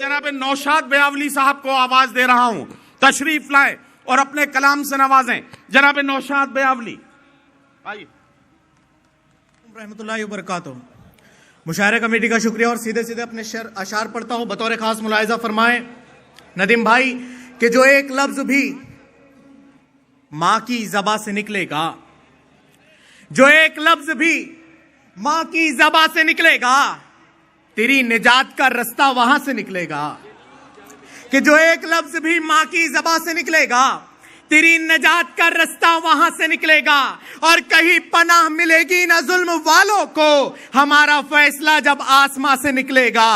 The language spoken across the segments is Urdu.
جناب نوشاد بیاولی صاحب کو آواز دے رہا ہوں، تشریف لائیں اور اپنے کلام سے نوازیں. جناب نوشاد بیاولی آئیے. رحمۃ اللہ وبرکاتہ. مشاعرہ کمیٹی کا شکریہ اور سیدھے سیدھے اپنے اشعار پڑھتا ہوں. بطور خاص ملاحظہ فرمائیں ندیم بھائی کہ جو ایک لفظ بھی ماں کی زبان سے نکلے گا، جو ایک لفظ بھی ماں کی زبان سے نکلے گا، تیری نجات کا رستہ وہاں سے نکلے گا. کہ جو ایک لفظ بھی ماں کی زبان سے نکلے گا، تیری نجات کا رستہ وہاں سے نکلے گا. اور کہیں پناہ ملے گی نہ ظلم والوں کو، ہمارا فیصلہ جب آسماں سے نکلے گا.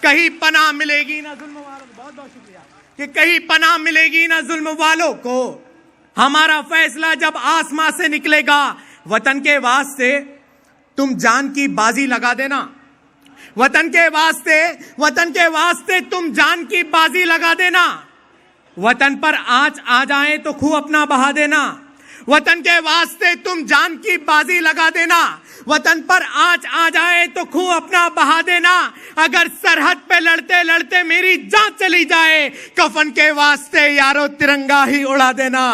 کہیں پناہ ملے گی نہ ظلم والوں کو، بہت بہت شکریہ. کہ کہیں پناہ ملے گی نہ ظلم والوں کو، ہمارا فیصلہ جب آسماں سے نکلے گا. وطن کے واسطے تم جان کی بازی لگا دینا، وطن کے واسطے تم جان کی بازی لگا دینا. وطن پر آنچ آ جائیں تو خوں اپنا بہا دینا. وطن کے واسطے تم جان کی بازی لگا دینا. وطن پر آنچ آ جائے تو خوں اپنا بہا دینا. اگر سرحد پہ لڑتے لڑتے میری جان چلی جائے، کفن کے واسطے یارو ترنگا ہی اڑا دینا.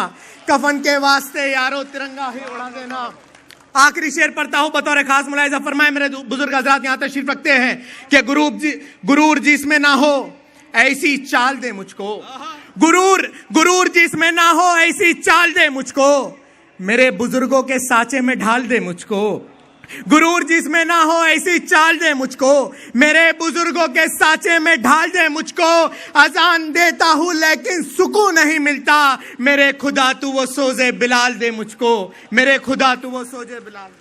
کفن کے واسطے یارو ترنگا ہی اڑا دینا. آخری شعر پڑھتا ہوں. بطور خاص ملاحظہ فرمائے میرے بزرگ حضرات یہاں تشریف رکھتے ہیں کہ غرور جس میں نہ ہو ایسی چال دے مجھ کو. غرور جس میں نہ ہو ایسی چال دے مجھ کو، میرے بزرگوں کے سانچے میں ڈھال دے مجھ کو. غرور جس میں نہ ہو ایسی چال دے مجھ کو، میرے بزرگوں کے سانچے میں ڈھال دے مجھ کو. اذان دیتا ہوں لیکن سکون نہیں ملتا، میرے خدا تو وہ سوزے بلال دے مجھ کو. میرے خدا تو وہ سوزے بلال.